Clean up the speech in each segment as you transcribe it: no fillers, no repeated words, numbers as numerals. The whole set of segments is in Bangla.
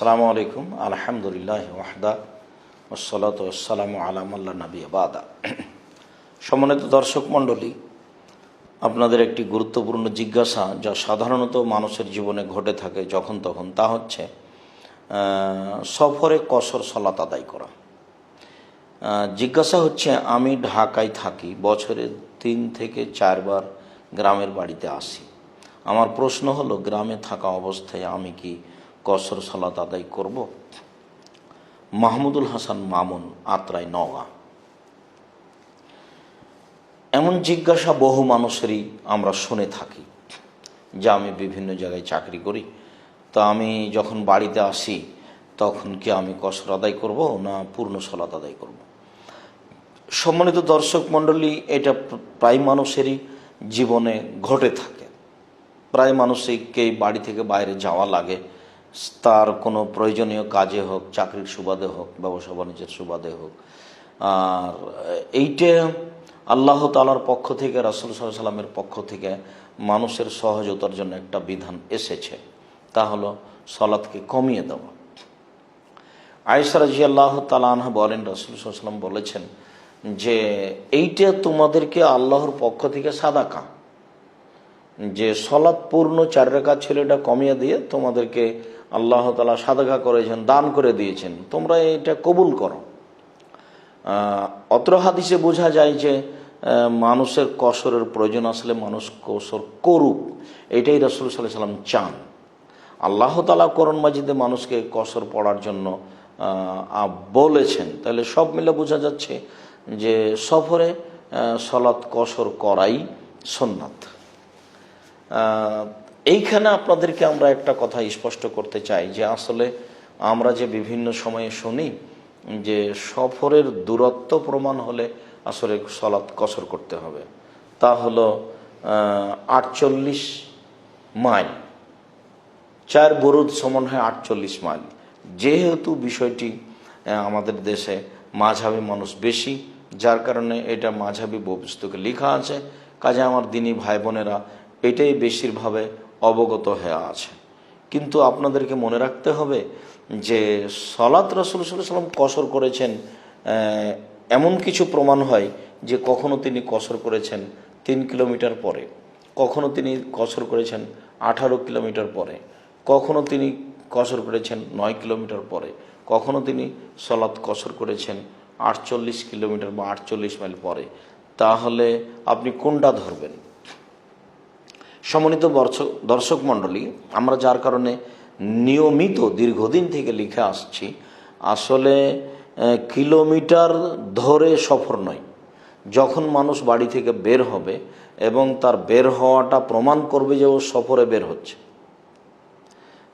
আসসালামু আলাইকুম। আলহামদুলিল্লাহ ওয়াহদা ওয়াসসালাতু ওয়াসসালামু আলা মান লা নাবিয়্যা বাদা। সম্মানিত দর্শক মণ্ডলী, আপনাদের একটি গুরুত্বপূর্ণ জিজ্ঞাসা যা সাধারণত মানুষের জীবনে ঘটে থাকে যখন তখন, তা হচ্ছে সফরে কসর সালাত আদায় করা। জিজ্ঞাসা হচ্ছে, আমি ঢাকায় থাকি, বছরে 3 থেকে 4 বার গ্রামের বাড়িতে আসি। আমার প্রশ্ন হলো, গ্রামে থাকা অবস্থায় আমি কি কসর সালাত আদায় করব? মাহমুদুল হাসান মামুন, আত্রাই, নওগাঁ। এমন জিজ্ঞাসা বহু মানুষেরই আমরা শুনে থাকি যে আমি বিভিন্ন জায়গায় চাকরি করি, তো আমি যখন বাড়িতে আসি তখন কি আমি কসর আদায় করব না পূর্ণ সালাত আদায় করব? সম্মানিত দর্শক মণ্ডলী, এটা প্রায় মানুষেরই জীবনে ঘটে থাকে। প্রায় মানুষকেই বাড়ি থেকে বাইরে যাওয়া লাগে, তার কোনো প্রয়োজনীয় কাজে হোক, চাকরির সুবাদে হোক, ব্যবসা বাণিজ্যের সুবাদে হোক। আর এইটা আল্লাহ তাআলার পক্ষ থেকে, রাসূল সাল্লাল্লাহু আলাইহি ওয়াসাল্লামের পক্ষ থেকে মানুষের সহজতার জন্য একটা বিধান এসেছে, তা হলো সালাতকে কমিয়ে দেওয়া। আয়েশা রাদিয়াল্লাহু তাআলা আনহা বলেন, রাসূল সাল্লাল্লাহু আলাইহি ওয়াসাল্লাম বলেছেন যে এইটা তোমাদেরকে আল্লাহর পক্ষ থেকে সাদাকা, যে সালাত পূর্ণ 4 রাকাত ছিল, এটা কমিয়ে দিয়ে তোমাদেরকে আল্লাহ তাআলা সাদাকা করেছেন, দান করে দিয়েছেন, তোমরা এটা কবুল করো। অত্র হাদিসে বোঝা যায় যে মানুষের কসরের প্রয়োজন আসলে মানুষ কসর করুক, এটাই রাসূল সাল্লাল্লাহু আলাইহি ওয়াসাল্লাম চান। আল্লাহ তাআলা কোরআন মাজিদে মানুষকে কসর পড়ার জন্য বলেছেন। তাহলে সব মিলে বোঝা যাচ্ছে যে সফরে সালাত কসর করাই সুন্নাত। এইখানে আপনাদেরকে আমরা একটা কথা স্পষ্ট করতে চাই যে আসলে আমরা যে বিভিন্ন সময়ে শুনি যে সফরের দূরত্ব প্রমাণ হলে আসলে সালাত কসর করতে হবে, তা হলো 48 মাইল, 4 বুরুদ সমান হয় 48 মাইল। যেহেতু বিষয়টি আমাদের দেশে মাঝহাবি মানুষ বেশি, যার কারণে এটা মাঝহাবি পুস্তকে লেখা আছে, কাজে আমার দিনী ভাই বোনেরা এটাই বেশিরভাবে অবগত হয়ে আছে। কিন্তু আপনাদেরকে মনে রাখতে হবে যে সালাত রাসূল সাল্লাল্লাহু আলাইহি ওয়াসাল্লাম কসর করেছেন, এমন কিছু প্রমাণ হয় যে কখনো তিনি কসর করেছেন 3 কিলোমিটার পরে, কখনো তিনি কসর করেছেন 18 কিলোমিটার পরে, কখনো তিনি কসর করেছেন 9 কিলোমিটার পরে, কখনো তিনি সালাত কসর করেছেন 48 কিলোমিটার বা 48 মাইল পরে। তাহলে আপনি কোনটা ধরবেন? সম্মানিত দর্শক মণ্ডলী, আমরা যার কারণে নিয়মিত দীর্ঘদিন থেকে লিখে আসছি, আসলে কিলোমিটার ধরে সফর নয়। যখন মানুষ বাড়ি থেকে বের হবে এবং তার বের হওয়াটা প্রমাণ করবে যে ও সফরে বের হচ্ছে,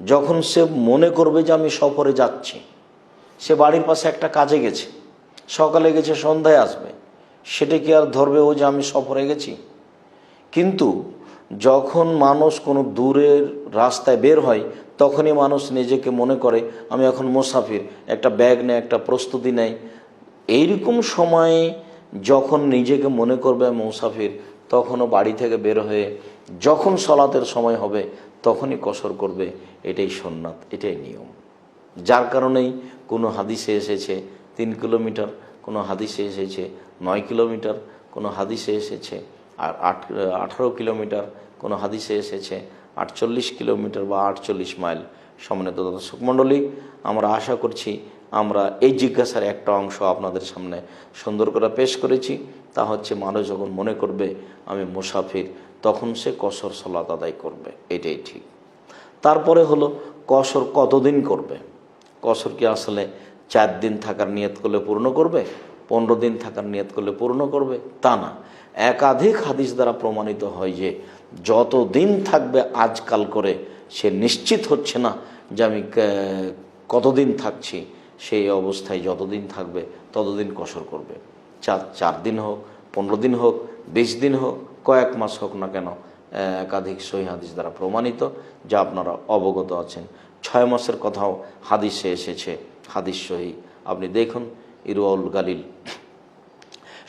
যখন সে মনে করবে যে আমি সফরে যাচ্ছি, সে বাড়ির পাশে একটা কাজে গেছে, সকালে গেছে, সন্ধ্যায় আসবে, সেটা কি আর ধরবে ও যে আমি সফরে গেছি? কিন্তু যখন মানুষ কোনো দূরের রাস্তায় বের হয় তখনই মানুষ নিজেকে মনে করে আমি এখন মুসাফির, একটা ব্যাগ নেয়, একটা প্রস্তুতি নেয়। এইরকম সময়ে যখন নিজেকে মনে করবে মুসাফির, তখনও বাড়ি থেকে বের হয়ে যখন সালাতের সময় হবে তখনই কসর করবে। এটাই সুন্নাত, এটাই নিয়ম। যার কারণেই কোনো হাদিসে এসেছে 3 কিলোমিটার, কোনো হাদিসে এসেছে 9 কিলোমিটার, কোনো হাদিসে এসেছে আর 18 কিলোমিটার, কোনো হাদিসে এসেছে 48 কিলোমিটার বা 48 মাইল। সম্মানিত দর্শক মণ্ডলী, আমরা আশা করছি আমরা এই জিজ্ঞাসার একটা অংশ আপনাদের সামনে সুন্দর করে পেশ করেছি। তা হচ্ছে মানুষ যখন মনে করবে আমি মুসাফির, তখন সে কসর সালাত আদায় করবে, এটাই ঠিক। তারপরে হলো কসর কতদিন করবে? কসর কি আসলে 4 দিন থাকার নিয়ত করলে পূর্ণ করবে, 15 দিন থাকার নিয়ত করলে পূর্ণ করবে? তা না। একাধিক হাদিস দ্বারা প্রমাণিত হয় যে যতদিন থাকবে আজকাল করে সে নিশ্চিত হচ্ছে না যে আমি কতদিন থাকছি, সেই অবস্থায় যতদিন থাকবে ততদিন কসর করবে। 4 দিন হোক, 15 দিন হোক, 20 দিন হোক, কয়েক মাস হোক না কেন, একাধিক সহিহ হাদিস দ্বারা প্রমাণিত, যা আপনারা অবগত আছেন। 6 মাসের কথাও হাদিসে এসেছে, হাদিস সহিহ, আপনি দেখুন ইরওয়াউল গালিল।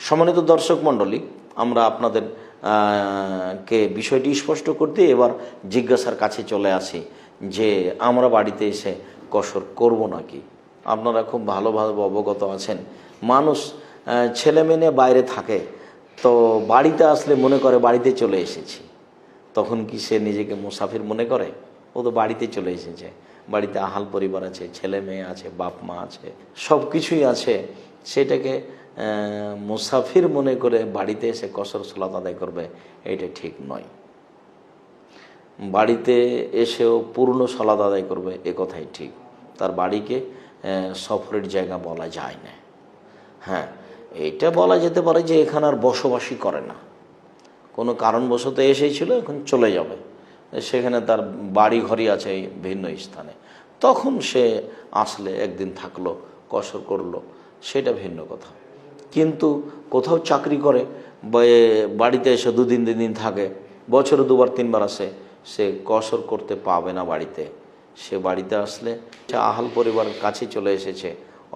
সম্মানিত দর্শক মণ্ডলী, আমরা আপনাদের কে বিষয়টি স্পষ্ট করতে এবার জিজ্ঞাসার কাছে চলে আসি যে আমরা বাড়িতে এসে কসর করব নাকি? আপনারা খুব ভালোভাবে অবগত আছেন, মানুষ ছেলে মেয়ে বাইরে থাকে, তো বাড়িতে আসলে মনে করে বাড়িতে চলে এসেছি। তখন কি সে নিজেকে মুসাফির মনে করে? ও তো বাড়িতে চলে এসেছে, বাড়িতে আহাল পরিবার আছে, ছেলে মেয়ে আছে, বাপ মা আছে, সব কিছুই আছে। সেটাকে মুসাফির মনে করে বাড়িতে এসে কসর সালাত আদায় করবে, এটা ঠিক নয়। বাড়িতে এসেও পূর্ণ সালাত আদায় করবে, এ কথাই ঠিক। তার বাড়িকে সফরের জায়গা বলা যায় না। হ্যাঁ, এটা বলা যেতে পারে যে এখানে আর বসবাসই করে না, কোনো কারণবশত এসেছিল, এখন চলে যাবে, সেখানে তার বাড়ি ঘরই আছে ভিন্ন স্থানে, তখন সে আসলে একদিন থাকলো, কসর করলো, সেটা ভিন্ন কথা। কিন্তু কোথাও চাকরি করে, বাড়িতে এসে দুদিন তিন দিন থাকে, বছরে দুবার তিনবার আসে, সে কসর করতে পাবে না বাড়িতে। সে বাড়িতে আসলে সে আহাল পরিবারের কাছে চলে এসেছে,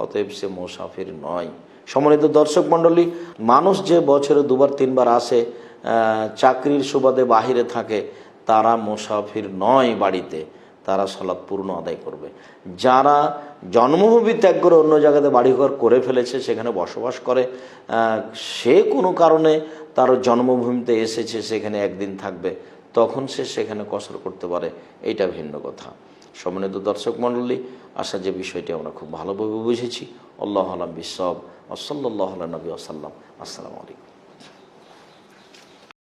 অতএব সে মুসাফির নয়। সম্মানিত দর্শক মণ্ডলী, মানুষ যে বছরে দুবার তিনবার আসে, চাকরির সুবাদে বাহিরে থাকে, তারা মুসাফির নয় বাড়িতে, তারা সালাত পূর্ণ আদায় করবে। যারা জন্মভূমি ত্যাগ করে অন্য জায়গাতে বাড়িঘর করে ফেলেছে, সেখানে বসবাস করে, সে কোনো কারণে তার জন্মভূমিতে এসেছে, সেখানে একদিন থাকবে, তখন সে সেখানে কসর করতে পারে, এটা ভিন্ন কথা। সম্মানিত দর্শক মণ্ডলী, আশা যে বিষয়টি আমরা খুব ভালোভাবে বুঝেছি। আল্লাহু আ'লাম বিসসাওয়াব। ওয়া সাল্লাল্লাহু আলা নবী ওয়া সাল্লাম। আসসালামু আলাইকুম।